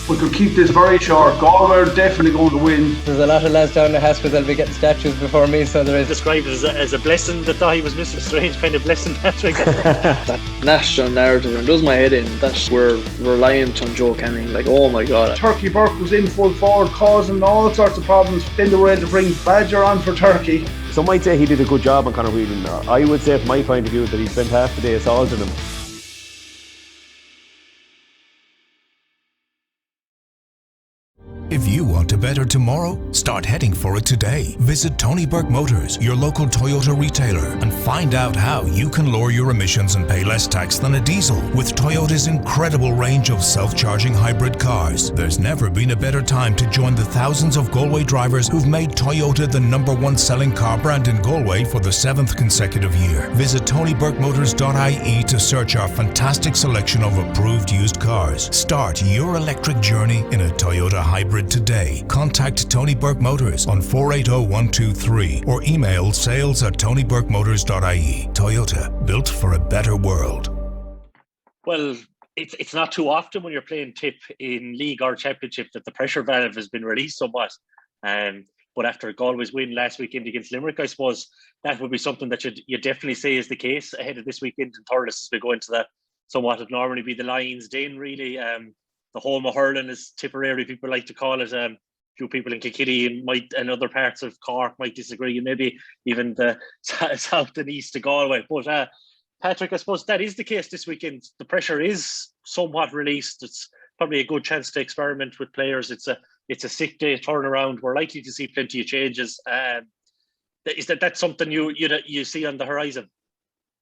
We could keep this very short. Galway are definitely going to win. There's a lot of lads down the Haskell that'll be getting statues before me, so there is. Described as a blessing that thought he was missing. Strange kind of blessing, Patrick. That national narrative and does my head in. That we're reliant on Joe Canning. Like, oh my God. Turkey Burke was in full forward, causing all sorts of problems. Then they were able to bring Badger on for Turkey. Some might say he did a good job on Conor Whelan. I would say, from my point of view, that he spent half the day assaulting him. If you want a better tomorrow, start heading for it today. Visit Tony Burke Motors, your local Toyota retailer, and find out how you can lower your emissions and pay less tax than a diesel with Toyota's incredible range of self-charging hybrid cars. There's never been a better time to join the thousands of Galway drivers who've made Toyota the #1 selling car brand in Galway for the 7th consecutive year. Visit TonyBurkeMotors.ie to search our fantastic selection of approved used cars. Start your electric journey in a Toyota hybrid today. Contact Tony Burke Motors on 480123 or email sales@TonyBurkeMotors.ie. Toyota, built for a better world. Well, it's not too often when you're playing Tip in league or championship that the pressure valve has been released somewhat. But after Galway's win last weekend against Limerick, I suppose that would be something that you definitely say is the case ahead of this weekend in Thurles as we go into that somewhat would normally be the Lions' den, really. The home of hurling, as Tipperary people like to call it. A few people in Kilkenny and other parts of Cork might disagree, and maybe even the south and east of Galway. But Patrick, I suppose that is the case this weekend. The pressure is somewhat released. It's probably a good chance to experiment with players. It's a 6 day turnaround. We're likely to see plenty of changes. Is that's something you see on the horizon?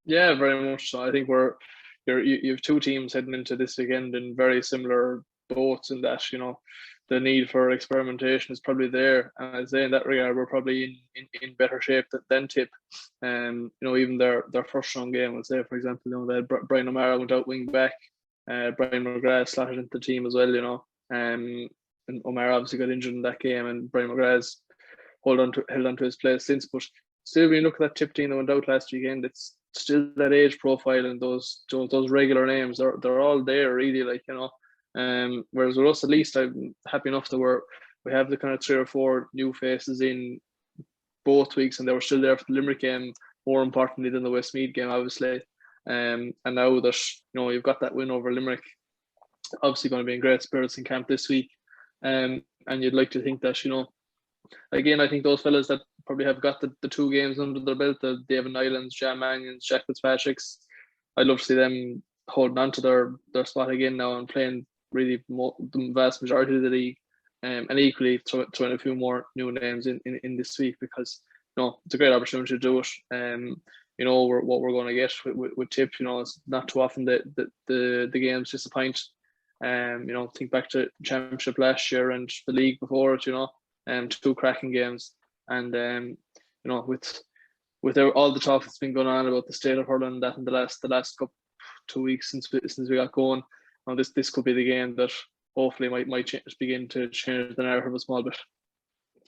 Yeah, very much so. I think you have two teams heading into this weekend in very similar boats in that, the need for experimentation is probably there. And I'd say in that regard, we're probably in better shape than Tip. Even their first round game, let's say, for example, they had Brian O'Mara went out wing back, Brian McGrath slotted into the team as well, and O'Mara obviously got injured in that game, and Brian McGrath's held on to his place since. But still, when you look at that Tip team that went out last weekend, it's still that age profile and those regular names. They're all there, really, whereas with us, at least, I'm happy enough that we have the kind of 3 or 4 new faces in both weeks, and they were still there for the Limerick game, more importantly than the Westmeath game, obviously. And now that you've got that win over Limerick, obviously going to be in great spirits in camp this week. And you'd like to think that, again, I think those fellas that probably have got the 2 games under their belt, the David Nylands, Jan Mannions, Jack Fitzpatrick's, I'd love to see them holding on to their spot again now and playing really the vast majority of the league, and equally throwing a few more new names in this week, because it's a great opportunity to do it. What we're going to get with Tip, it's not too often that the games disappoint. Think back to championship last year and the league before it, 2 cracking games, and with all the talk that's been going on about the state of hurling that in the last couple 2 weeks since we got going, this could be the game that hopefully might begin to change the narrative a small bit.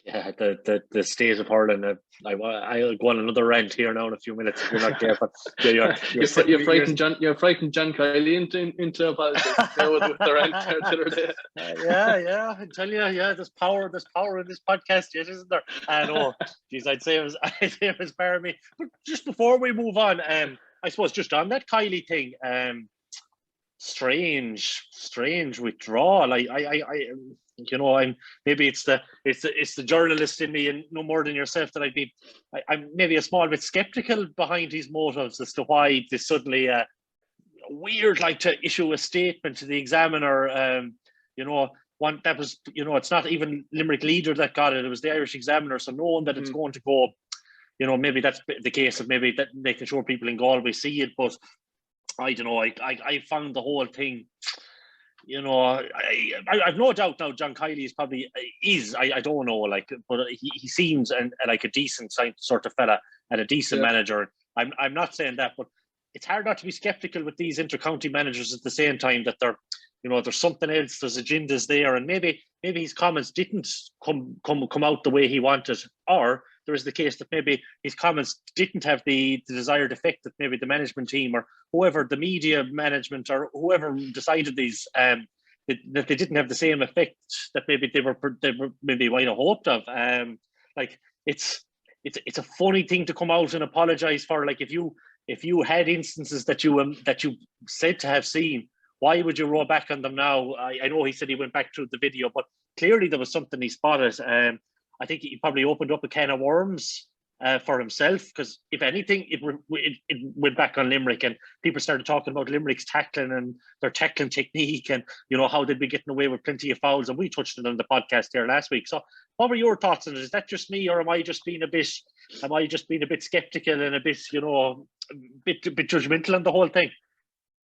Yeah, the state of hurling. I'll go on another rant here now in a few minutes if you're not careful. Yeah, you're frightened John Kylie into apology with the rant the other day. Yeah, I tell you, there's power in this podcast, yet, isn't there? I know. Geez, I'd say it was far me. But just before we move on, I suppose just on that Kylie thing, strange withdrawal. I'm maybe it's the journalist in me, and no more than yourself, that I'm maybe a small bit skeptical behind his motives as to why this suddenly weird to issue a statement to the Examiner. One that was it's not even Limerick Leader that got it was the Irish Examiner, so knowing that it's going to go, maybe that's the case of maybe that making sure people in Galway see it. But I don't know, I found the whole thing, I've no doubt now John Kylie is I don't know, but he seems like a decent sort of fella and a decent manager. I'm not saying that, but it's hard not to be skeptical with these intercounty managers at the same time, that they're, there's something else, there's agendas there, and maybe his comments didn't come out the way he wanted, or there is the case that maybe his comments didn't have the desired effect that maybe the management team or whoever, the media management or whoever decided these, that they didn't have the same effect that maybe they were maybe might have hoped of. Like it's a funny thing to come out and apologize for. Like if you had instances that you said to have seen, why would you roll back on them now? I know he said he went back through the video, but clearly there was something he spotted. I think he probably opened up a can of worms for himself, because if anything, it went back on Limerick, and people started talking about Limerick's tackling and their tackling technique, and how they'd be getting away with plenty of fouls. And we touched it on the podcast here last week. So, what were your thoughts on it? Is that just me, or am I just being a bit skeptical and a bit bit judgmental on the whole thing?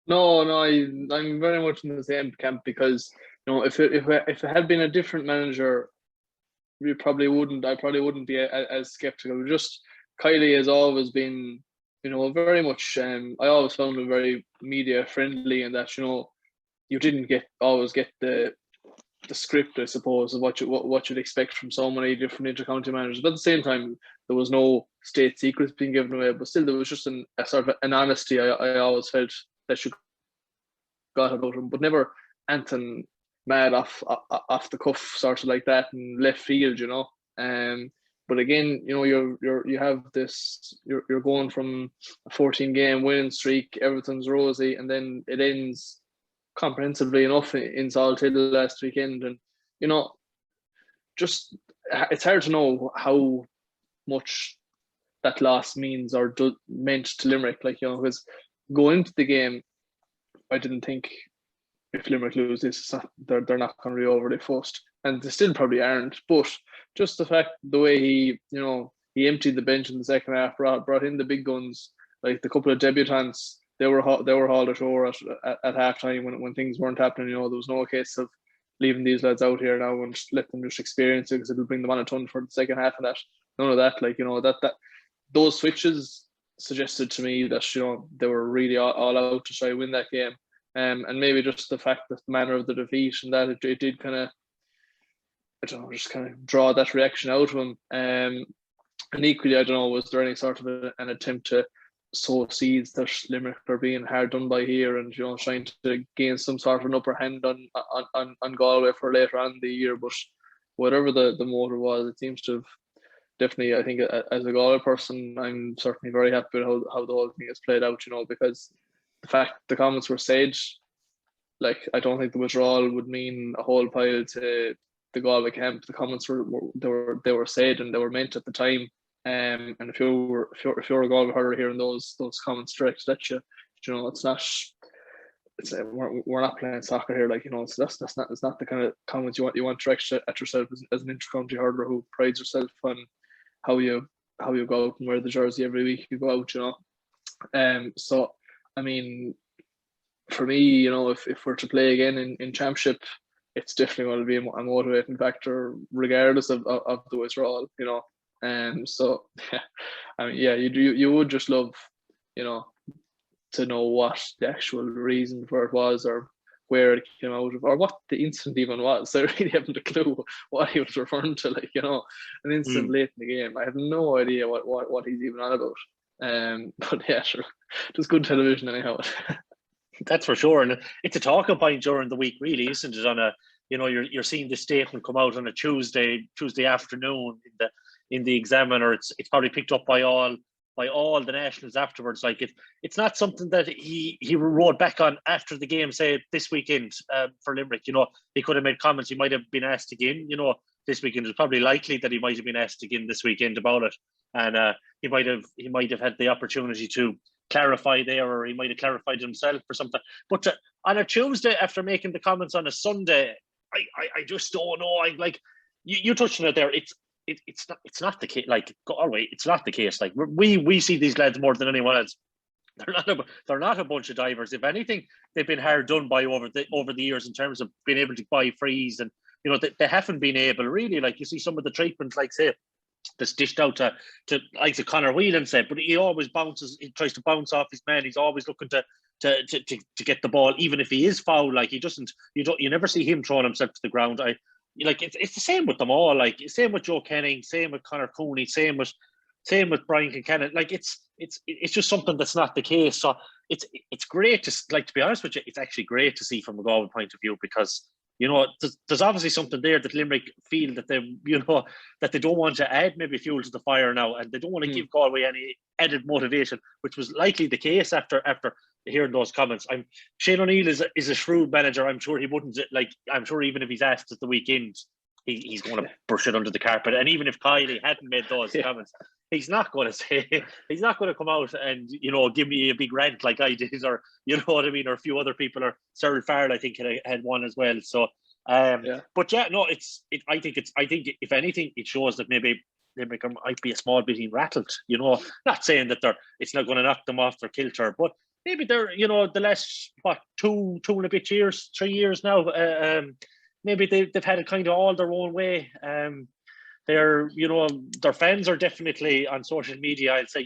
No, I'm very much in the same camp, because if it had been a different manager, I probably wouldn't be as skeptical. Just Kylie has always been, very much. I always found him very media friendly, and that you didn't always get the script, I suppose, of what you'd expect from so many different intercounty managers. But at the same time, there was no state secrets being given away. But still, there was just a sort of an honesty I always felt that you got about him, but never anything mad off the cuff, sort of like that, in left field, But again, you have this. You're going from a 14-game winning streak, everything's rosy, and then it ends comprehensively enough in Salthill last weekend, and just it's hard to know how much that loss means or meant to Limerick. Because going into the game, I didn't think if Limerick lose this, they're not going to be overly fussed, and they still probably aren't. But just the fact, the way he emptied the bench in the second half, brought in the big guns, like the couple of debutants, they were hauled ashore at halftime when things weren't happening. There was no case of leaving these lads out here now and let them just experience it, because it'll bring them on a ton for the second half of that. None of that. That those switches suggested to me that they were really all out to try to win that game. And maybe just the fact that the manner of the defeat and that it did kind of, just kind of draw that reaction out of him. And equally, was there any sort of an attempt to sow seeds that Limerick are being hard done by here, and trying to gain some sort of an upper hand on Galway for later on in the year? But whatever the motive was, it seems to have definitely, I think, as a Galway person, I'm certainly very happy with how the whole thing has played out, because the fact the comments were said, I don't think the withdrawal would mean a whole pile to the Galway camp. The comments were said, and they were meant at the time. And if you're a Galway hurler hearing those comments directed at you, it's not. We're not playing soccer here. It's not the kind of comments you want directed at yourself as an intercounty hurler who prides yourself on how you go out and wear the jersey every week you go out. So I mean, for me, if we're to play again in championship, it's definitely going to be a motivating factor, regardless of the withdrawal. So I mean, yeah, you would just love, to know what the actual reason for it was, or where it came out of, or what the incident even was. I really haven't a clue what he was referring to. An incident late in the game. I have no idea what he's even on about. But yeah, sure, just good television anyhow. That's for sure, and it's a talking point during the week, really, isn't it? On a, you're seeing this statement come out on a Tuesday afternoon in the Examiner. It's probably picked up by all the nationals afterwards. It's not something that he wrote back on after the game, say this weekend for Limerick. He could have made comments. He might have been asked again. This weekend is probably likely that he might have been asked again this weekend about it, and he might have had the opportunity to clarify there, or he might have clarified himself or something. But on a Tuesday, after making the comments on a Sunday, I just don't know. You touched on it there. It's not the case. Galway, it's not the case. We see these lads more than anyone else. They're not a bunch of divers. If anything, they've been hard done by over the years in terms of being able to buy frees, and they haven't been able, really. You see some of the treatment, say that's dished out to like the Conor Whelan said, but he always bounces. He tries to bounce off his man. He's always looking to get the ball, even if he is foul. He doesn't. You never see him throwing himself to the ground. It's the same with them all. Same with Joe Kenning, same with Conor Cooney, same with Brian Kincannon. It's just something that's not the case. So it's great to be honest with you, it's actually great to see from a Galway point of view, because there's obviously something there that Limerick feel that that they don't want to add maybe fuel to the fire now, and they don't want to give Galway any added motivation, which was likely the case after hearing those comments. Shane O'Neill is a shrewd manager. I'm sure he wouldn't I'm sure even if he's asked at the weekend, he's going to brush it under the carpet. And even if Kylie hadn't made those comments, he's not going to come out and give me a big rant like I did, or what I mean, or a few other people, or Cyril Farrell I think had one as well. So but yeah, no, I think if anything it shows that maybe Limerick might be a small bit rattled. Not saying that it's not going to knock them off their kilter, but maybe they're the last 2 and a bit years, 3 years now. Maybe they've had it kind of all their own way. Their fans are definitely on social media. I'd say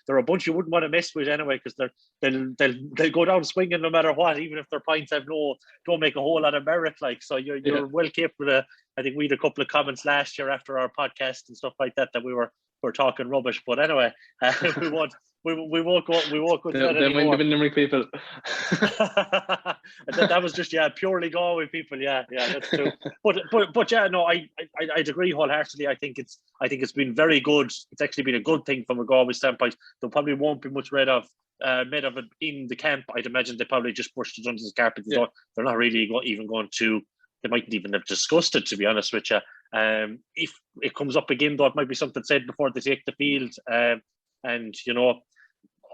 they're a bunch you wouldn't want to mess with anyway, because they'll go down swinging no matter what, even if their points don't make a whole lot of merit. Like, so you're well capable of. I think we had a couple of comments last year after our podcast and stuff like that we were talking rubbish. But anyway, we won't go into that anymore. They might have been Limerick people. that was just purely Galway people. Yeah, that's true. But yeah, no, I'd agree wholeheartedly. I think it's been very good. It's actually been a good thing from a Galway standpoint. There probably won't be much made of it in the camp. I'd imagine they probably just pushed it under the carpet. They're not really even going to. They mightn't even have discussed it, to be honest with you. If it comes up again, though, it might be something said before they take the field. And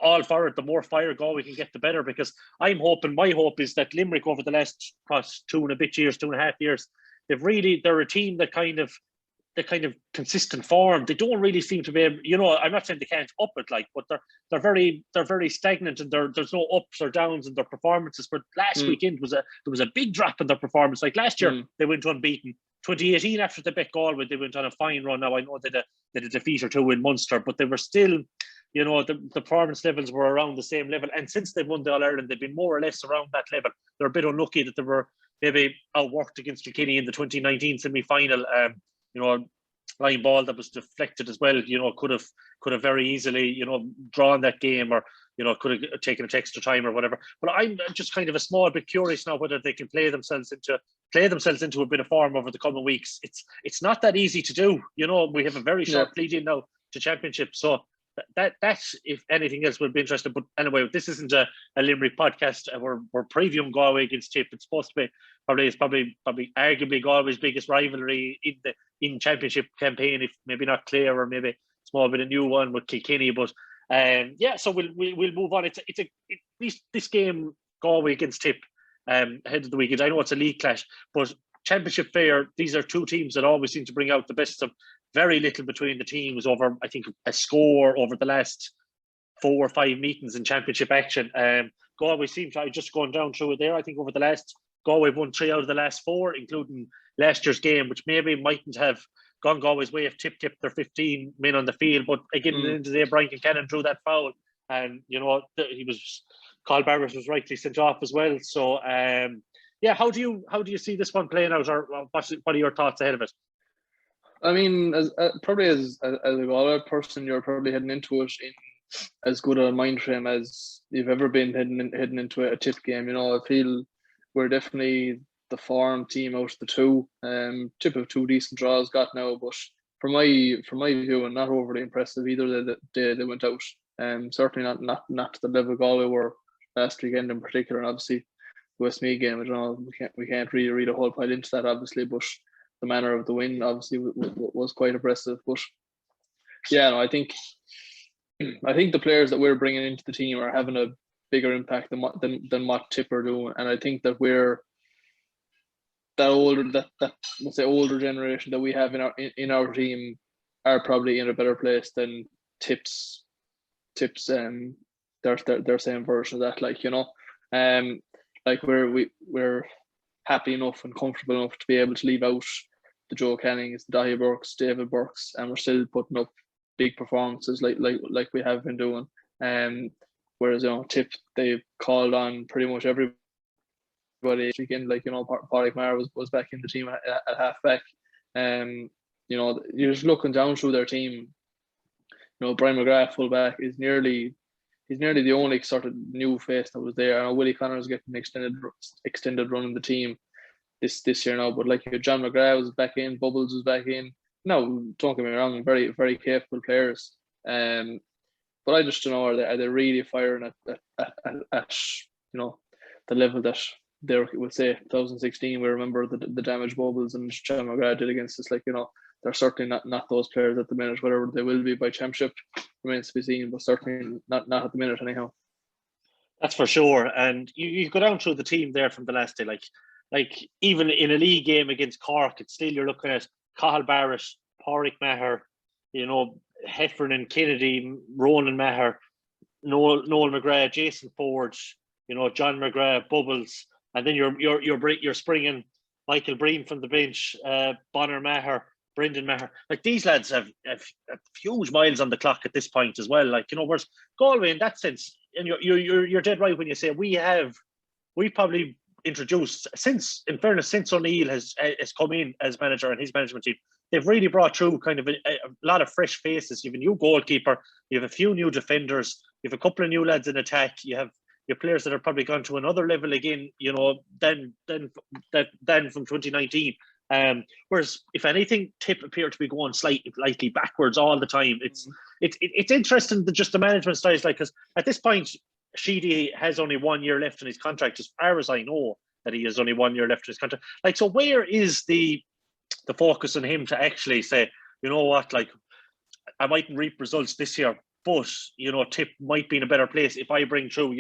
all for it. The more fire Galway can get, the better. Because my hope is that Limerick over the last 2.5 years, they're a team that kind of consistent form. They don't really seem to be able, I'm not saying they can't up it, but they're very stagnant, and there's no ups or downs in their performances. But last weekend there was a big drop in their performance. Like last year, they went unbeaten. 2018, after they bet Galway, they went on a fine run. Now I know they had a defeat or two in Munster, but they were still, the performance levels were around the same level. And since they've won the All-Ireland, they've been more or less around that level. They're a bit unlucky that they were maybe outworked against Kilkenny in the 2019 semi-final. Line ball that was deflected as well, could have very easily, drawn that game, or could have taken it extra time or whatever. But I'm just kind of a small bit curious now whether they can play themselves into a bit of form over the coming weeks. It's not that easy to do. We have a very short lead in now to championship, so that if anything else would be interesting. But anyway, this isn't a Limerick podcast. We're previewing Galway against Tip. It's supposed to be probably arguably Galway's biggest rivalry in championship campaign, if maybe not Clare, or maybe a small bit of new one with Kilkenny. But so we'll move on. This game, Galway against Tip, ahead of the weekend. I know it's a league clash, but championship fair, these are two teams that always seem to bring out the best of. Very little between the teams over, I think, a score over the last 4 or 5 meetings in championship action. Galway seems to, just going down through it there, I think over the last, Galway won 3 out of the last 4, including last year's game, which maybe mightn't have gone Galway's way if Tip tipped their 15 men on the field. But again, into the day, Brian Kincannon drew that foul, and Carl Barrett was rightly sent off as well. So how do you see this one playing out, or what are your thoughts ahead of it? I mean, as probably as a Galway person, you're probably heading into it in as good a mind frame as you've ever been heading into a Tip game. I feel we're definitely the form team out of the two. Tip of 2 decent draws got now, but from my view, and not overly impressive either the day they went out. Certainly not to the level Galway were last weekend in particular, and obviously the Westmeath game. I don't know, we can't really read a whole pile into that, obviously, but the manner of the win obviously was quite impressive. But I think the players that we're bringing into the team are having a bigger impact than what Tip are doing, and I think that we're that older generation that we have in our team are probably in a better place than Tip's their same version of that. We're happy enough and comfortable enough to be able to leave out the Joe Cannings, the Dahi Burks, David Burks, and we're still putting up big performances like we have been doing. Whereas Tip, they've called on pretty much everybody again. Pádraig Maher was back in the team at halfback. You're just looking down through their team. Brian McGrath fullback is nearly he's nearly the only sort of new face that was there. I know Willie Connor's getting an extended run in the team this year now, but like John McGrath was back in, Bubbles was back in. No, don't get me wrong, very, very capable players. But I just don't know, are they really firing at the level that they would say 2016? We remember the damage Bubbles and John McGrath did against us. They're certainly not those players at the minute. Whatever they will be by championship remains to be seen, but certainly not at the minute anyhow. That's for sure. And you go down through the team there from the last day, like even in a league game against Cork, it's still you're looking at Cathal Barrett, Pádraig Maher, Heffernan, Kennedy, Ronan Maher, Noel McGrath, Jason Ford, John McGrath, Bubbles, and then you're springing Michael Breen from the bench, Bonner Maher, Brendan Maher. Like these lads have huge miles on the clock at this point as well. Whereas Galway in that sense, and you're dead right when you say we probably introduced since O'Neill has come in as manager and his management team, they've really brought through kind of a lot of fresh faces. You have a new goalkeeper, you have a few new defenders, you have a couple of new lads in attack, you have your players that are probably gone to another level again, than from 2019. Whereas if anything, Tip appear to be going slightly backwards all the time. It's interesting that just the management styles, because at this point Sheedy has only 1 year left in his contract, as far as I know, that he has only 1 year left in his contract. So where is the focus on him to actually say, you know what, I mightn't reap results this year, but Tip might be in a better place if I bring through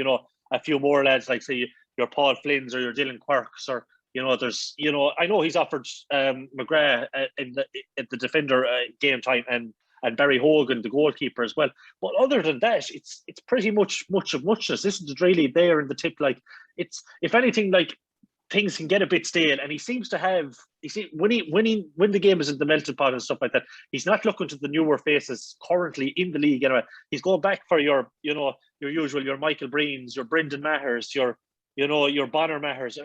a few more lads, like say your Paul Flynn's or your Dylan Quirks, or there's I know he's offered McGrath in the defender game time, and Barry Hogan, the goalkeeper, as well. But other than that, it's pretty much of muchness. This isn't really there in the Tip. It's, if anything, things can get a bit stale, and he seems to have. When the game is in the melting pot and stuff like that, he's not looking to the newer faces currently in the league. Anyway, he's going back for your usual, your Michael Breens, your Brendan Mahers, your Bonner Mahers,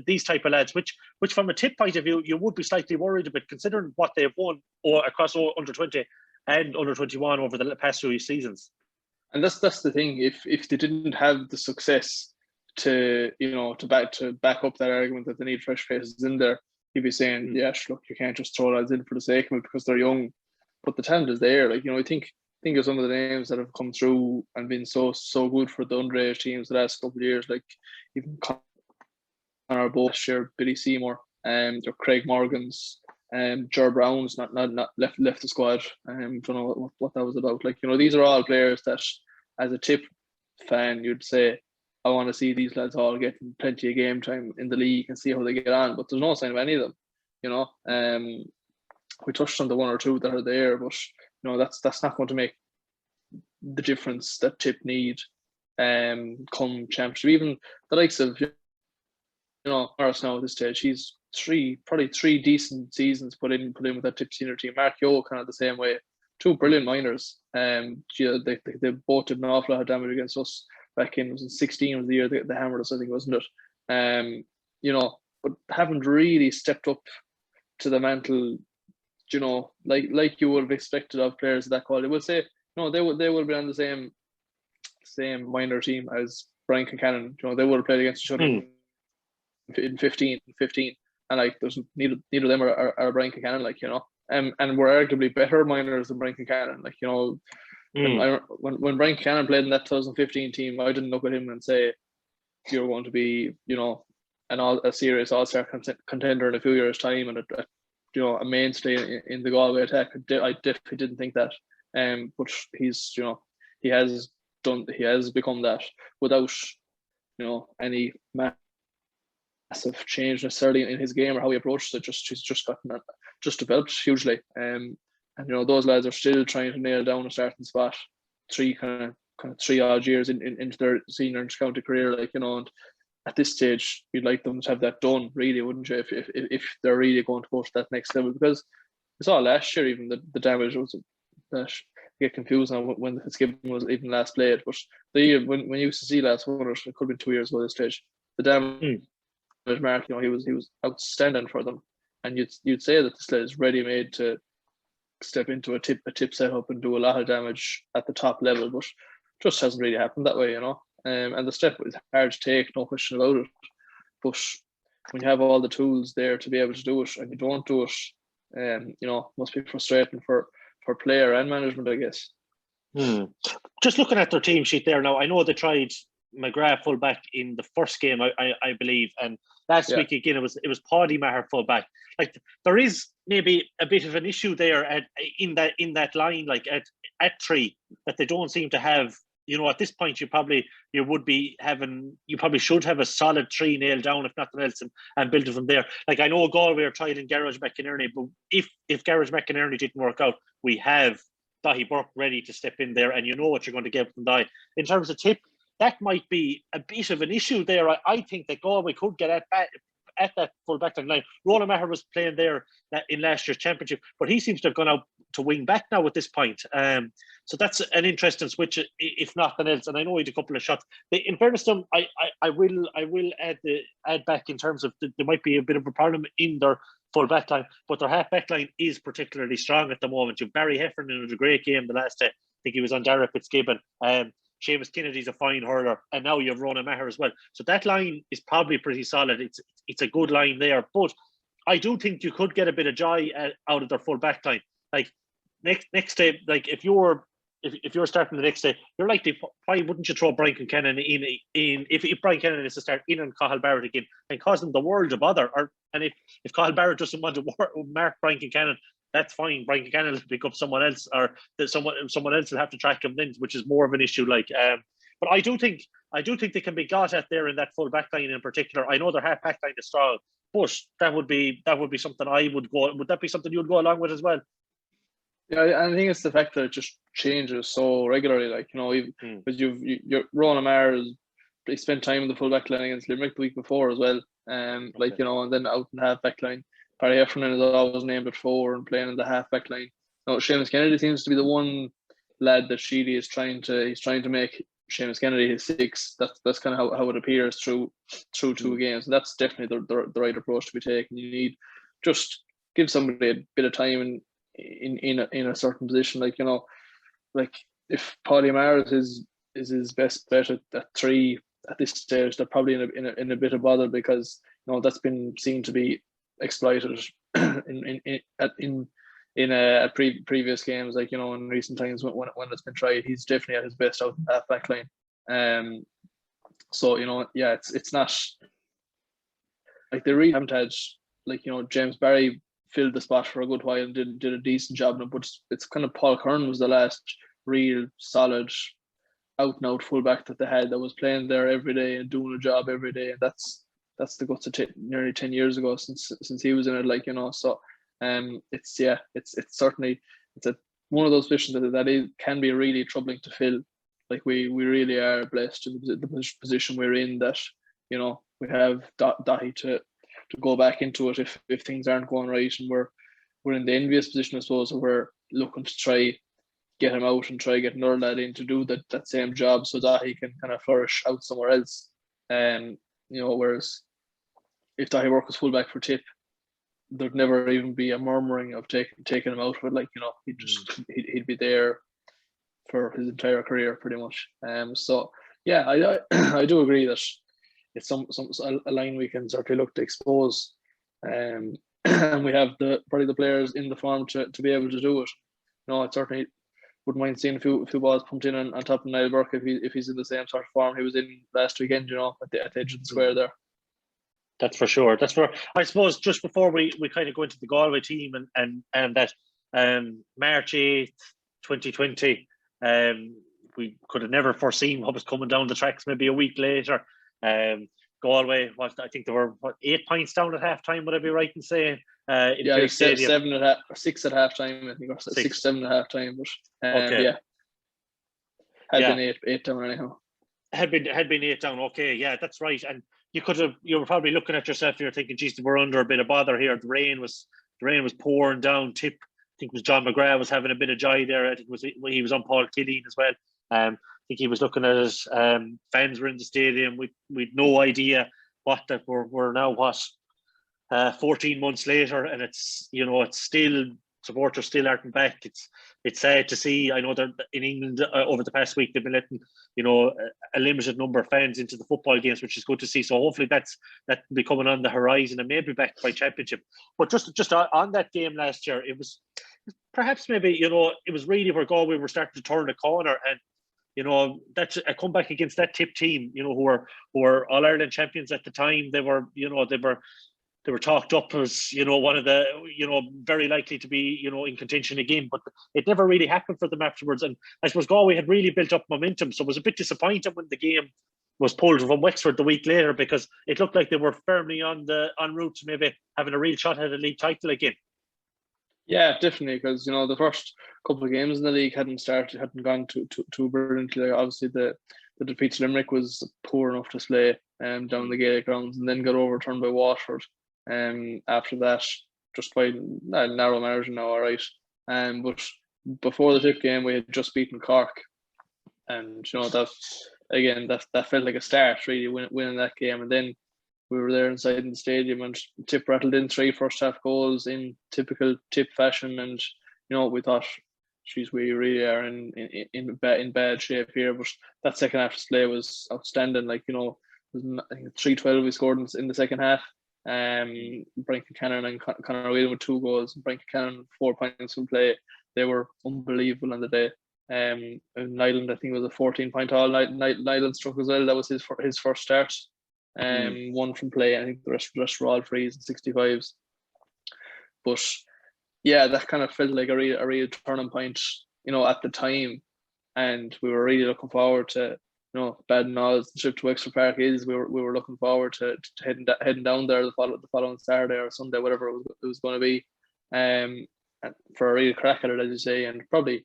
these type of lads, which from a Tip point of view, you would be slightly worried about, considering what they've won across under 20 and under 21 over the past few seasons. And that's the thing. If they didn't have the success to back up that argument that they need fresh faces in there, you'd be saying, look, you can't just throw lads in for the sake of it because they're young. But the talent is there. I think of some of the names that have come through and been so good for the underage teams the last couple of years, like even Conor Bosch, Billy Seymour, your Craig Morgans, Ger Brown's not left the squad. Don't know what that was about. These are all players that, as a Tip fan, you'd say, I want to see these lads all getting plenty of game time in the league and see how they get on. But there's no sign of any of them. We touched on the one or two that are there, but that's not going to make the difference that Tip need come championship. Even the likes of Morris now at this stage, he's probably three decent seasons put in with that Tip senior team. Mark Yo kind of the same way. Two brilliant minors. They both did an awful lot of damage against us back in, was in 16 was the year they hammered us, I think, wasn't it? But haven't really stepped up to the mantle, like you would have expected of players of that quality. We'll say, they will be on the same minor team as Brian Concannon. They would have played against each other in 15, and there's neither of them are Brian Concannon, and we're arguably better minors than Brian Concannon. When Brian Concannon played in that 2015 team, I didn't look at him and say, you're going to be, a serious all-star contender in a few years' time and a mainstay in the Galway attack. I definitely didn't think that. But he's, he has become that without, any massive change necessarily in his game or how he approaches it. He's just developed hugely. And those lads are still trying to nail down a starting spot. Three odd years into their senior and county career, and at this stage, you'd like them to have that done, really, wouldn't you? If they're really going to go to that next level, because we saw last year even the damage was that you get confused on when the Fitzgibbon was even last played, but the year when you used to see last one, it could have been 2 years ago this stage. The damage mark, he was outstanding for them, and you'd say that this lad is ready made to step into a tip setup and do a lot of damage at the top level, but just hasn't really happened that way, and the step is hard to take, no question about it. But when you have all the tools there to be able to do it and you don't do it, must be frustrating for player and management, I guess. Just looking at their team sheet there now, I know they tried McGrath fullback in the first game, I believe, and last week again it was Paddy Maher fullback. Like, there is maybe a bit of an issue there in that line, like at 3, that they don't seem to have. At this point, you probably should have a solid 3 nailed down, if nothing else, and build it from there. Like, I know Galway are trialing Garage McInerney, but if Garage McInerney didn't work out, we have Dahi Burke ready to step in there, and you know what you're going to get from Dahi. In terms of Tip, that might be a bit of an issue there. I think that Galway could get at that full back line. Ronan Maher was playing there in last year's championship, but he seems to have gone out to wing back now at this point. So that's an interesting switch, if nothing else. And I know he had a couple of shots. In fairness to them, I will add back in terms of there might be a bit of a problem in their full back line, but their half back line is particularly strong at the moment. You've Barry Heffernan in a great game the last day. I think he was on Dara Fitzgibbon. Seamus Kennedy's a fine hurler, and now you have Ronan Maher as well. So that line is probably pretty solid. It's a good line there, but I do think you could get a bit of joy out of their full back line. Like, next day, like if you're starting the next day, you're likely, why wouldn't you throw Brian Concannon in if Brian Concannon is to start in on Cathal Barrett again and cause them the world of bother? And if Cathal Barrett doesn't want to mark Brian Concannon, that's fine. Brian Concannon will pick up someone else, or that someone else will have to track him then, which is more of an issue. But I do think they can be got at there in that full back line in particular. I know their half back line is strong, but that would be something I would go. Would that be something you would go along with as well? Yeah, I think it's the fact that it just changes so regularly. Because you're Ronan Maher he spent time in the full back line against Limerick the week before as well. And then out in the half back line. Barry Heffernan is always named at 4 and playing in the half back line. Now, Seamus Kennedy seems to be the one lad that Sheedy is trying to make Seamus Kennedy his 6. That's kind of how it appears through 2 games, and that's definitely the right approach to be taken. You need just give somebody a bit of time in a certain position, like if Paddy Maher is his best bet at 3 at this stage, they're probably in a bit of bother, because that's been seen to be exploited in previous games, in recent times when it's been tried. He's definitely at his best out in that back line. So it's not like they really haven't had James Barry filled the spot for a good while and did a decent job, but it's kind of Paul Kern was the last real solid out and out fullback that they had, that was playing there every day and doing a job every day, and that's the guts of nearly 10 years ago since he was in it, so it's certainly one of those positions that can be really troubling to fill. Like, we really are blessed in the position we're in, that we have Dahi to go back into it if things aren't going right, and we're in the envious position, I suppose, where we're looking to try get him out and try get another lad in to do that same job, so that he can kind of flourish out somewhere else. Whereas if Dahi Work was fullback for Tip, there'd never even be a murmuring of taking him out of it. He'd be there for his entire career pretty much. So yeah, I do agree that it's a line we can certainly look to expose, and we have probably the players in the form to be able to do it. I certainly wouldn't mind seeing a few balls pumped in on top of Niall Burke if he's in the same sort of form he was in last weekend, at the edge of the square there. That's for sure. I suppose just before we kind of go into the Galway team and that March 8th, 2020, we could have never foreseen what was coming down the tracks maybe a week later. Galway, I think they were 8 points down at half time, would I be right in saying? Yeah, 7 at half, 6 at half time, I think, or 6, 7 at half time. But okay. Been 8 down anyhow. Had been 8 down. Okay, yeah, that's right. And you were probably looking at yourself, you're thinking, geez, we're under a bit of bother here. The rain was pouring down. Tip, I think it was John McGrath was having a bit of joy there. I think he was on Paul Killeen as well. I think he was looking at his fans were in the stadium. We'd no idea we're now 14 months later, and it's still supporters still aren't back. It's sad to see. I know they're in England over the past week. They've been letting a limited number of fans into the football games, which is good to see. So hopefully that will be coming on the horizon and maybe back by championship. But just on that game last year, it was perhaps maybe it was really where Galway were starting to turn the corner, and that's a comeback against that Tip team, who were All Ireland champions at the time. They were talked up as one of the very likely to be in contention again, but it never really happened for them afterwards. And I suppose Galway had really built up momentum, so it was a bit disappointing when the game was pulled from Wexford the week later, because it looked like they were firmly en route to maybe having a real shot at a league title again. Yeah, definitely, because the first couple of games in the league hadn't gone too brilliantly. Obviously, the defeat to Limerick was poor enough display down the Gaelic grounds, and then got overturned by Waterford. After that, just by a narrow margin now, all right. But before the Tip game, we had just beaten Cork, and that felt like a start, really, winning that game. And then we were there inside in the stadium, and Tip rattled in 3 first half goals in typical Tip fashion, and we thought, geez, we really are in bad shape here. But that second half display was outstanding. Like, it was, I think, 3-12 we scored in the second half. Brian Cannon and Conor Whelan with 2 goals, and Brian Cannon 4 points from play. They were unbelievable on the day. And Nyland, I think, was a 14-point all. Nyland struck as well. That was his first start. 1 from play. I think the rest were all frees and 65s. But yeah, that kind of felt like a real turning point, at the time, and we were really looking forward to, bad and all the trip to Wexford Park is. We were looking forward to heading down there the following Saturday or Sunday, whatever it was going to be, and for a real crack at it, as you say. And probably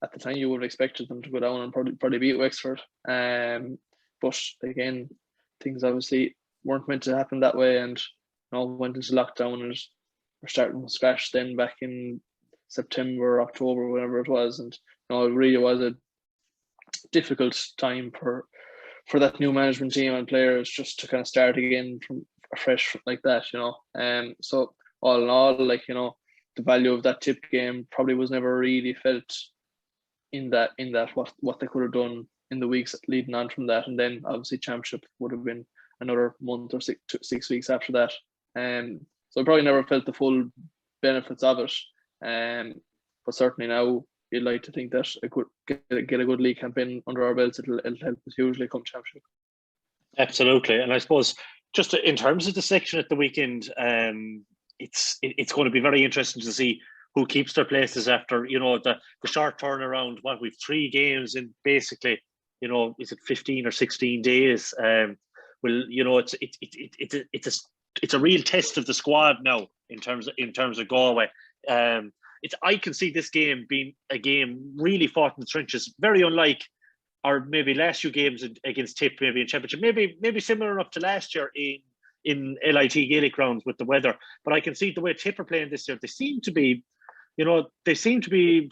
at the time you would have expected them to go down and probably beat Wexford. But again, things obviously weren't meant to happen that way, and went into lockdown, and we're starting from scratch then back in September, October, whatever it was. And it really was a difficult time for that new management team and players just to kind of start again from fresh like that. So all in all, the value of that Tip game probably was never really felt in that what they could have done in the weeks leading on from that. And then obviously championship would have been another month or 6 weeks after that. So I probably never felt the full benefits of it. But certainly now you'd like to think that get a good league campaign under our belts, it'll help us hugely come championship. Absolutely. And I suppose just in terms of the section at the weekend, it's going to be very interesting to see who keeps their places after the short turnaround. We've 3 games in basically is it 15 or 16 days? It's a real test of the squad now in terms of Galway. I can see this game being a game really fought in the trenches, very unlike our maybe last few games against Tip, maybe in championship, maybe similar enough to last year in LIT Gaelic grounds with the weather. But I can see the way Tip are playing this year. They seem to be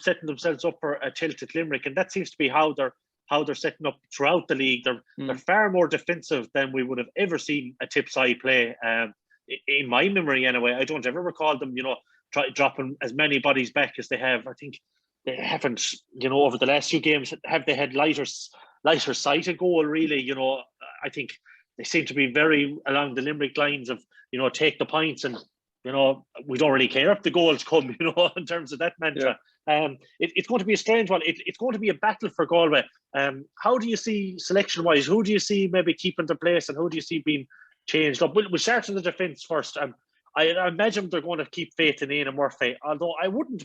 setting themselves up for a tilt at Limerick, and that seems to be how they're setting up throughout the league. They're far more defensive than we would have ever seen a Tip side play. In my memory, anyway, I don't ever recall them, dropping as many bodies back as they have. I think they haven't, over the last few games, have they had lighter sighted goal, really? I think they seem to be very along the Limerick lines of, take the points and, we don't really care if the goals come, in terms of that mantra. Yeah. It's going to be a strange one. It's going to be a battle for Galway. How do you see selection-wise? Who do you see maybe keeping their place, and who do you see being changed up? We'll start in the defence first. I imagine they're going to keep faith in Éanna Murphy, although I wouldn't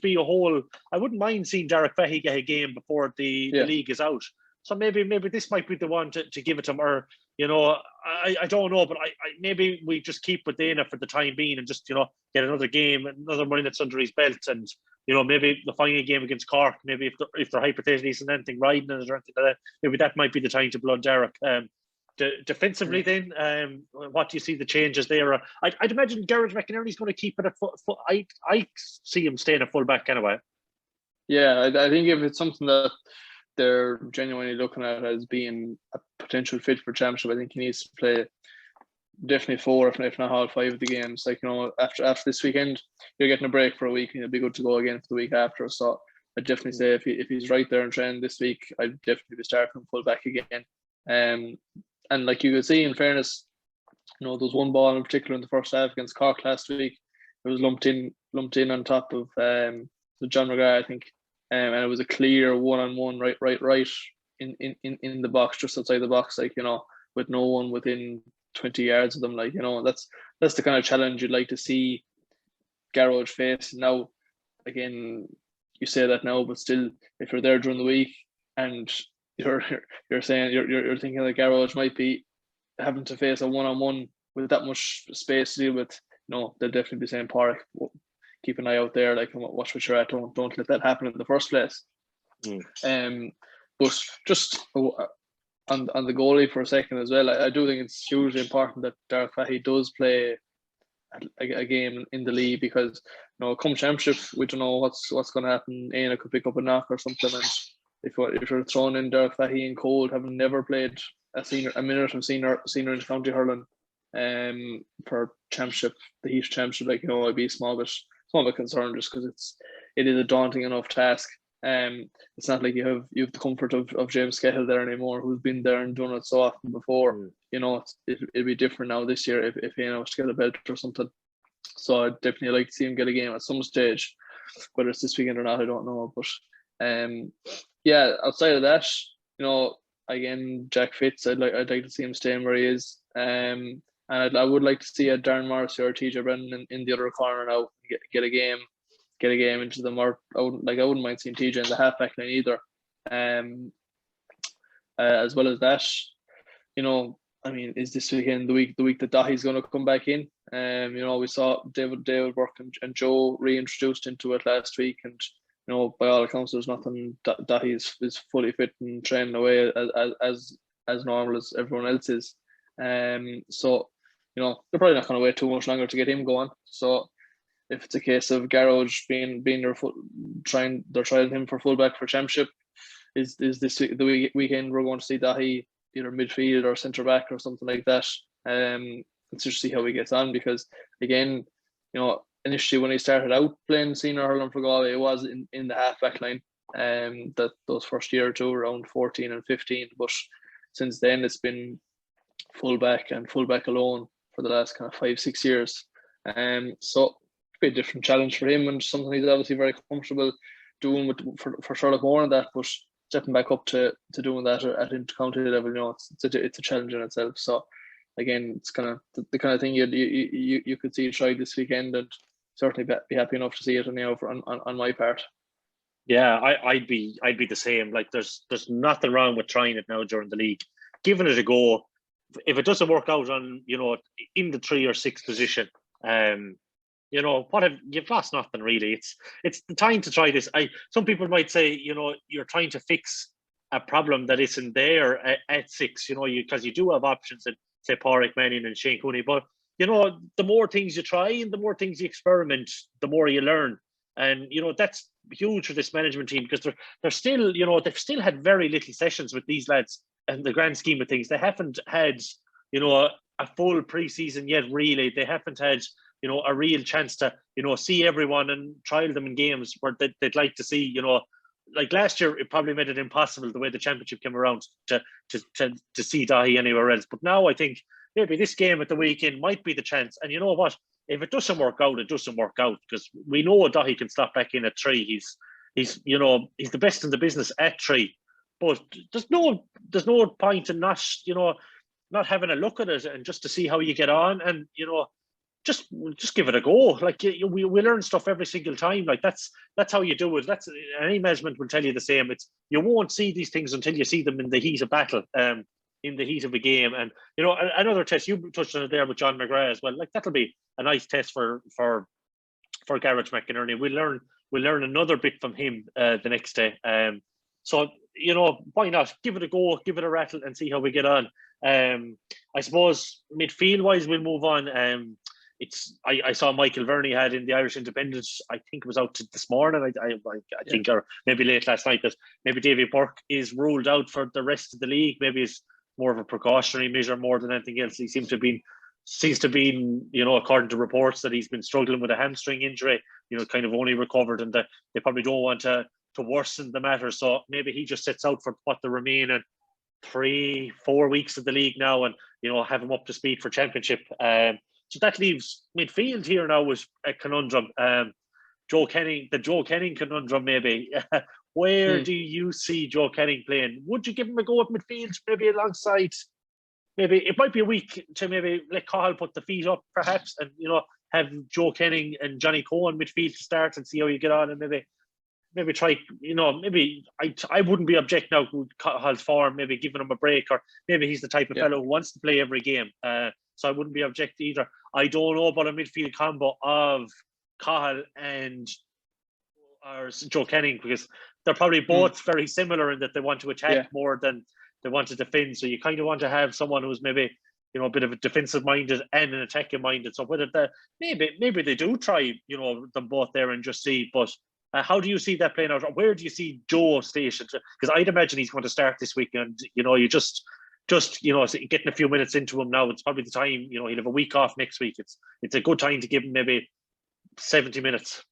mind seeing Derek Fahey get a game before the league is out. So maybe this might be the one to give it to him, or I don't know, but I maybe we just keep with Éanna for the time being and just get another game, another minutes under his belt, and maybe the final game against Cork, maybe if they're hypothetically isn't anything riding it or anything like that, maybe that might be the time to blood Derek. Defensively, then, what do you see the changes there? I'd imagine Garrett McInerney's going to keep it at I see him staying at fullback anyway. Yeah, I think if it's something that they're genuinely looking at as being a potential fit for championship, I think he needs to play definitely 4, if not all 5 of the games. Like, after this weekend, you're getting a break for a week, and you'll be good to go again for the week after. So I'd definitely say if he's right there in training this week, I'd definitely be starting full back again. And like you could see, in fairness, there was one ball in particular in the first half against Cork last week. It was lumped in on top of John McGrath, I think, and it was a clear 1-on-1 right in the box, just outside the box, like, with no one within 20 yards of them. Like, that's the kind of challenge you'd like to see Garage face. Now, again, you say that now, but still, if you're there during the week and you're saying you're thinking that Garage might be having to face a 1-on-1 with that much space to deal with, they'll definitely be saying, Pádraig, keep an eye out there, like, watch what you're at. Don't let that happen in the first place. But just on the goalie for a second as well, I do think it's hugely important that Derek Fahy does play a game in the league, because come championship, we don't know what's going to happen. Aina could pick up a knock or something, and if you're throwing in Derek Fahy in cold, having never played a minute of senior in county hurling for championship, the Heath championship, like, I'd be small bit concerned, just because it is a daunting enough task. It's not like you have the comfort of James Skehill there anymore, who's been there and done it so often before. It'll be different now this year if he was to get a belt or something. So I'd definitely like to see him get a game at some stage, whether it's this weekend or not, I don't know. But outside of that, again, Jack Fitz, I'd like to see him staying where he is. And I would like to see a Darren Morrissey or TJ Brennan in the other corner now, get a game into them. Or I wouldn't mind seeing TJ in the halfback line either. As well as that, is this weekend the week that Dahi's going to come back in? We saw David Burke and Joe reintroduced into it last week, and by all accounts, there's nothing. Dahi is fully fit and training away as normal as everyone else is. So they're probably not going to wait too much longer to get him going. So if it's a case of Garage being they're trying him for fullback for championship, is this the weekend we're going to see Dahi either midfield or centre back or something like that. Let's just see how he gets on, because again, initially when he started out playing senior hurling for Galway, it was in the halfback line. That those first year or two, around 14 and 15, but since then it's been fullback and fullback alone for the last kind of 5-6 years. So it'll be a different challenge for him, and something he's obviously very comfortable doing for Sherlock Moore and that, but stepping back up to doing that at inter-county level, it's a challenge in itself. So again, it's kind of the kind of thing you could see tried this weekend, and certainly be happy enough to see it on my part. Yeah, I'd be the same. Like, there's nothing wrong with trying it now during the league, giving it a go. If it doesn't work out on in the 3 or 6 position, you've lost nothing really. It's the time to try this. Some people might say you're trying to fix a problem that isn't there at 6. Because you do have options at, say, Pádraig Manning and Shane Cooney, but the more things you try and the more things you experiment, the more you learn. And that's huge for this management team, because they're still they've still had very little sessions with these lads. In the grand scheme of things, they haven't had a full pre-season yet. Really, they haven't had a real chance to see everyone and trial them in games where they'd like to see. Like last year, it probably made it impossible the way the championship came around to see Dahi anywhere else. But now I think maybe this game at the weekend might be the chance. And you know what? If it doesn't work out, it doesn't work out, because we know Dahi can slot back in at 3. He's the best in the business at 3. But there's no point in not having a look at it and just to see how you get on, and just give it a go. Like, we learn stuff every single time. Like, that's how you do it. That's any management will tell you the same. It's you won't see these things until you see them in the heat of battle, in the heat of a game. And another test, you touched on it there with John McGrath as well. Like, that'll be a nice test for Garage McInerney. We'll learn another bit from him the next day. So why not give it a go, give it a rattle, and see how we get on. I suppose midfield wise, we'll move on. I saw Michael Verney had in the Irish Independent, I think it was out this morning, I think, or maybe late last night, that maybe Davy Burke is ruled out for the rest of the league. Maybe it's more of a precautionary measure more than anything else. He seemed to have been seems to be, according to reports, that he's been struggling with a hamstring injury, kind of only recovered, and that they probably don't want to worsen the matter. So maybe he just sits out for what the remaining 3-4 weeks of the league now, and have him up to speed for championship. So that leaves midfield here now with a conundrum. The Joe Kenning conundrum, maybe. Where do you see Joe Kenning playing? Would you give him a go at midfield, maybe alongside? Maybe it might be a week to maybe let Cahill put the feet up, perhaps, and have Joe Kenning and Johnny Cohen midfield to start and see how you get on, and maybe try. Maybe I wouldn't be objecting now to Cahill's form, maybe giving him a break, or maybe he's the type of fellow who wants to play every game. So I wouldn't be objecting either. I don't know about a midfield combo of Cahill and Joe Kenning, because they're probably both very similar in that they want to attack more than they want to defend. So you kind of want to have someone who's maybe a bit of a defensive minded and an attacking minded. So whether maybe they do try them both there and just see. But how do you see that playing out? Where do you see Joe stationed? Because I'd imagine he's going to start this weekend. You just getting a few minutes into him now. It's probably the time. He'll have a week off next week. It's a good time to give him maybe 70 minutes.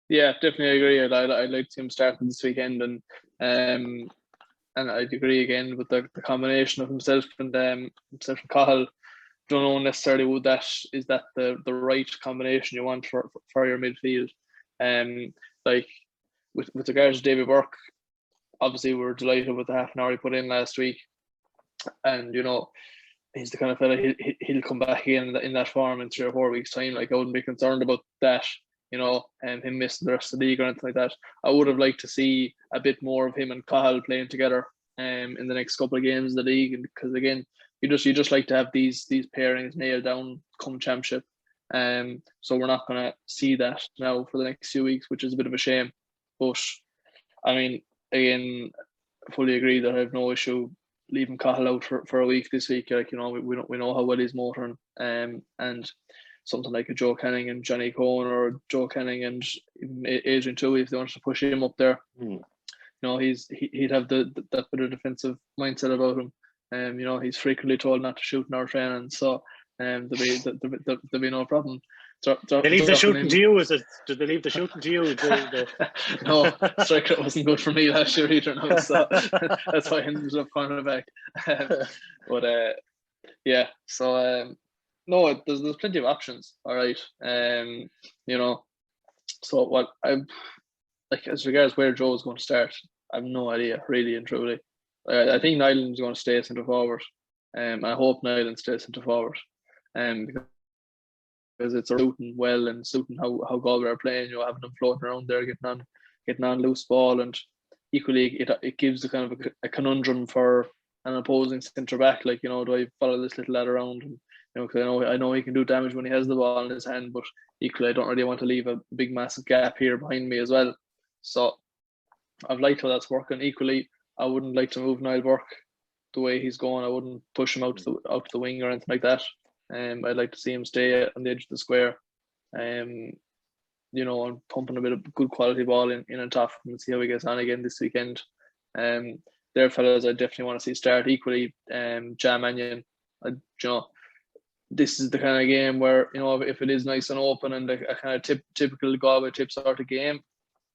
Yeah, definitely agree. I'd like to see him starting this weekend, and I'd agree again with the combination of himself and Cahill. Don't know necessarily would that is that the right combination you want for your midfield. Like with regards to David Burke, obviously we're delighted with the half an hour he put in last week, and he's the kind of fella he'll come back in that form in 3 or 4 weeks' time. Like I wouldn't be concerned about that. And him missing the rest of the league or anything like that. I would have liked to see a bit more of him and Cahill playing together in the next couple of games of the league, and because again, you just like to have these pairings nailed down come championship. So we're not going to see that now for the next few weeks, which is a bit of a shame. But I mean, again, I fully agree that I have no issue leaving Cahill out for a week this week. Like we know how well he's motoring, and something like a Joe Kenning and Johnny Cohen, or Joe Kenning and Adrian Tui, if they wanted to push him up there, he'd have that bit of defensive mindset about him. He's frequently told not to shoot in our training, so there'll be no problem. They leave the shooting to you? Did they leave the shooting to you? No, striker wasn't good for me last year either. No, so that's why I ended up cornerback. But yeah, so. No, there's plenty of options. All right, So what I like as regards where Joe's going to start, I have no idea, really and truly. I think Nyland's going to stay centre forward. I hope Nyland stays centre forward. Because it's suiting well and suiting how Galway are playing. Having them floating around there, getting on loose ball, and equally it gives a kind of a conundrum for an opposing centre back. Like do I follow this little lad around? And, because I know he can do damage when he has the ball in his hand, but equally I don't really want to leave a big massive gap here behind me as well. So I've liked how that's working. Equally, I wouldn't like to move Niall Burke the way he's going. I wouldn't push him out to the wing or anything like that. I'd like to see him stay on the edge of the square, and pumping a bit of good quality ball in and top and see how he gets on again this weekend. There, fellas, I definitely want to see start. Equally, Jam Mannion, this is the kind of game where if it is nice and open and a kind of typical Galway tip sort of game,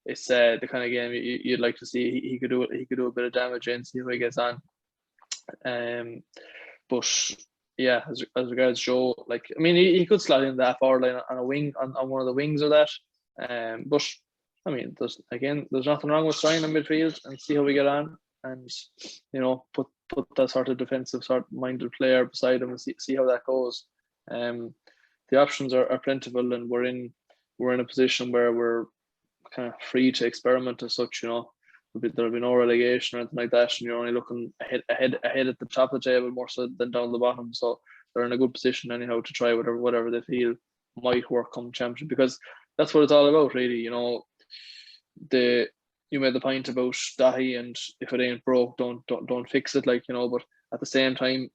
it's the kind of game you'd like to see. He could do it. He could do a bit of damage and see how he gets on. But yeah, as regards Joe, he could slot in that forward line on a wing on one of the wings of that. But there's nothing wrong with trying in midfield and see how we get on, and put that sort of defensive sort of minded player beside him and see how that goes. The options are plentiful, and we're in a position where we're kind of free to experiment as such. There'll be no relegation or anything like that, and you're only looking ahead at the top of the table more so than down the bottom. So they're in a good position anyhow to try whatever they feel might work come championship, because that's what it's all about, really. You made the point about Dahi, and if it ain't broke, don't fix it. But at the same time,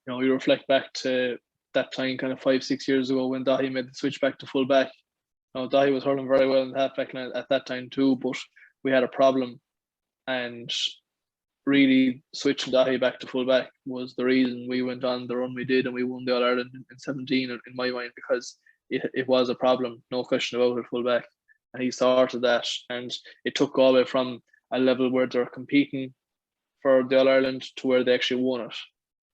you reflect back to that time, kind of 5-6 years ago, when Dahi made the switch back to full back. Dahi was hurling very well in the half back line at that time too, but we had a problem, and really switching Dahi back to full back was the reason we went on the run we did, and we won the All Ireland in 17 in my mind, because it was a problem, no question about it, full back, and he sorted that, and it took Galway from a level where they're competing for the All Ireland to where they actually won it.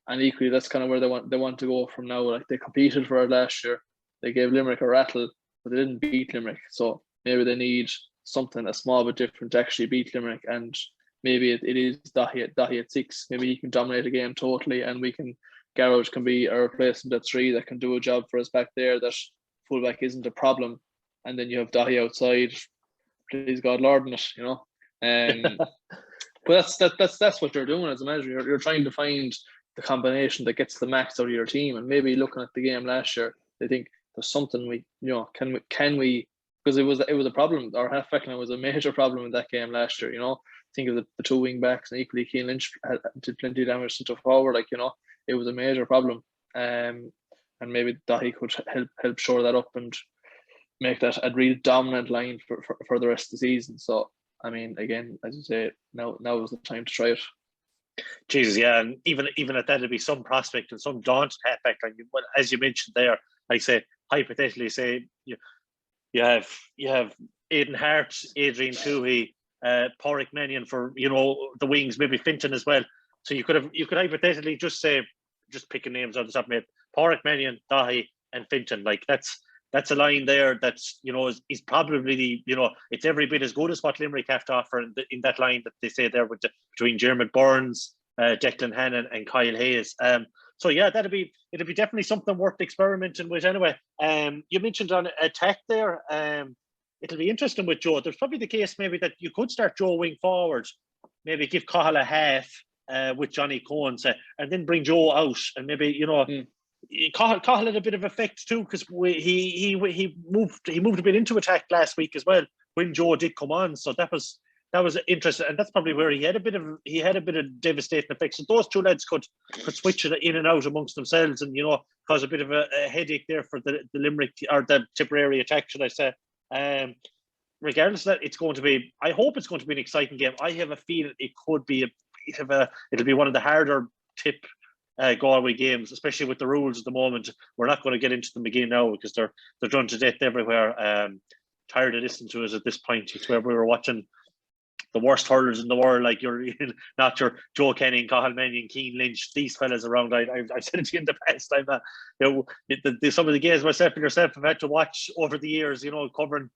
And equally, that's kind of where they want to go from now. Like, they competed for it last year, they gave Limerick a rattle, but they didn't beat Limerick. So maybe they need something a small bit different to actually beat Limerick, and maybe it is Dahi at 6. Maybe he can dominate a game totally, and Garrod can be a replacement at 3 that can do a job for us back there, that fullback isn't a problem. And then you have Dahi outside, please God Lord in it, you know. But that's what you're doing as a manager. You're trying to find the combination that gets the max out of your team. And maybe looking at the game last year, they think there's something can we because it was a problem. Our half back line was a major problem in that game last year, you know. Think of the 2 wing backs, and equally Keane Lynch did plenty of damage to forward, like, you know, it was a major problem. And maybe Dahi could help shore that up and make that a real dominant line for the rest of the season. So, I mean, again, as you say, now is the time to try it. Jesus, yeah, and even at that, it'd be some prospect and some daunting halfback line. Well, as you mentioned there, like, say, hypothetically, say you have Aidan Hart, Adrian Toohey, Pádraig Mannion for, you know, the wings, maybe Finton as well. So you could hypothetically just picking names on the top of my head, Pádraig Mannion, Dahi, and Finton. Like, that's a line there that's, you know, is probably, you know, it's every bit as good as what Limerick have to offer in that line that they say there between Dermot Burns, Declan Hannon, and Kyle Hayes. So yeah, it'll be definitely something worth experimenting with anyway. You mentioned on attack there. It'll be interesting with Joe. There's probably the case maybe that you could start Joe wing forward, maybe give Cahill a half with Johnny Cohen, and then bring Joe out, and maybe, you know. Cahill had a bit of effect too, because he moved a bit into attack last week as well when Joe did come on. So that was interesting, and that's probably where he had a bit of devastating effect. So those 2 lads could switch it in and out amongst themselves, and, you know, cause a bit of a headache there for the Limerick or the Tipperary attack, should I say? Regardless of that, I hope it's going to be an exciting game. I have a feeling it could be it'll be one of the harder Tip Galway games, especially with the rules at the moment. We're not going to get into them again now because they're done to death everywhere. Tired of listening to us at this point. It's where we were watching the worst hurlers in the world, like you're not your Joe Kenny, Cahill Mannion, Keane Lynch, these fellas around. I've said it to you in the past. Some of the games myself and yourself have had to watch over the years, you know, covering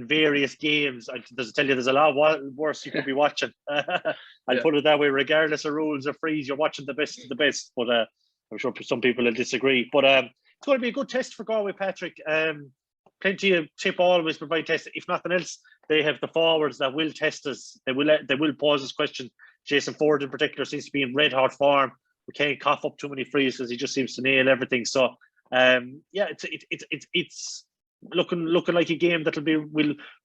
various games. There's a lot worse you could be watching. I'll put it that way. Regardless of rules or freeze, you're watching the best of the best. But I'm sure some people will disagree. But it's going to be a good test for Galway, Patrick. Plenty of Tip always provide tests. If nothing else, they have the forwards that will test us. They will pose us questions. Jason Ford in particular seems to be in red hot form. We can't cough up too many frees because he just seems to nail everything. So it's looking like a game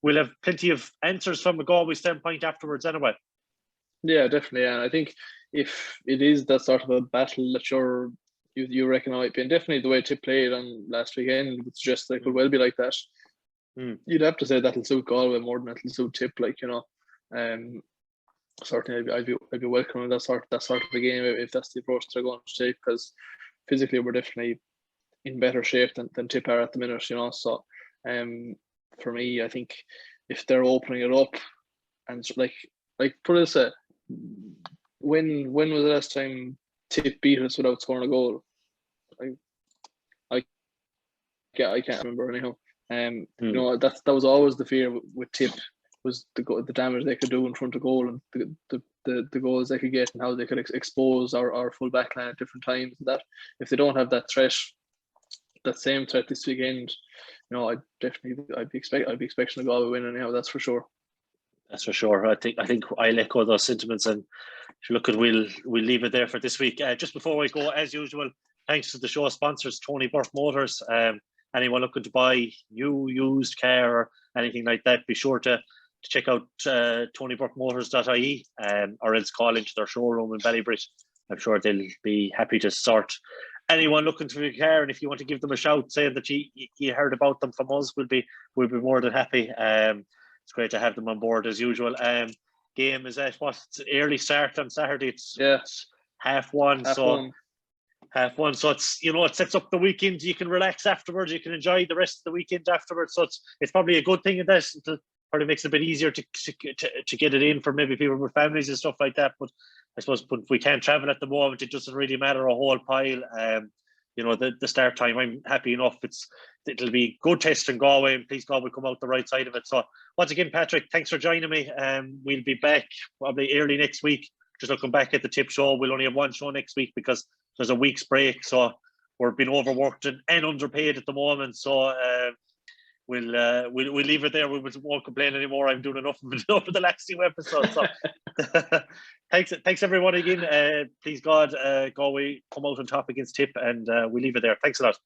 we'll have plenty of answers from a Galway standpoint afterwards anyway. Yeah, definitely. And I think if it is that sort of a battle that you reckon it might be, and definitely the way Tip played on last weekend would suggest that it could well be like that. You'd have to say that'll suit Galway more than it'll suit Tip, like, you know. Certainly I'd be welcoming that sort of a game if that's the approach they're going to take, because physically we're definitely in better shape than Tip are at the minute, you know. So for me, I think if they're opening it up, and like put it this way, when was the last time Tip beat us without scoring a goal? I can't remember anyhow. You know, that was always the fear with Tip, was the damage they could do in front of goal, and the goals they could get, and how they could expose our full back line at different times. And that if they don't have that same threat this weekend, you know, I'd be expecting a Galway win anyhow. That's for sure. That's for sure. I think I'll echo those sentiments, and look, we'll leave it there for this week. Just before we go, as usual, thanks to the show sponsors, Tony Burke Motors. Anyone looking to buy new, used car or anything like that, be sure to check out TonyBurkeMotors.ie, or else call into their showroom in Ballybrit. I'm sure they'll be happy to sort anyone looking for a car, and if you want to give them a shout saying that you heard about them from us, we'll be more than happy. It's great to have them on board as usual. game is at what's early start on Saturday. It's Yeah. 1:30. Half So one. 1:30. So it's, you know, it sets up the weekend. You can relax afterwards. You can enjoy the rest of the weekend afterwards. So it's probably a good thing in that. It probably makes it a bit easier to get it in for maybe people with families and stuff like that. But I suppose if we can't travel at the moment, it doesn't really matter a whole pile. You know, the start time, I'm happy enough. It'll be good test in Galway, and please God we'll come out the right side of it. So once again, Patrick, thanks for joining me. We'll be back probably early next week. Just looking back at the Tip show, we'll only have one show next week because there's a week's break. So we're being overworked and underpaid at the moment. So we'll leave it there. We won't complain anymore. I'm doing enough of it over the last 2 episodes. So thanks everyone again. Please God, Galway come out on top against Tip, and we leave it there. Thanks a lot.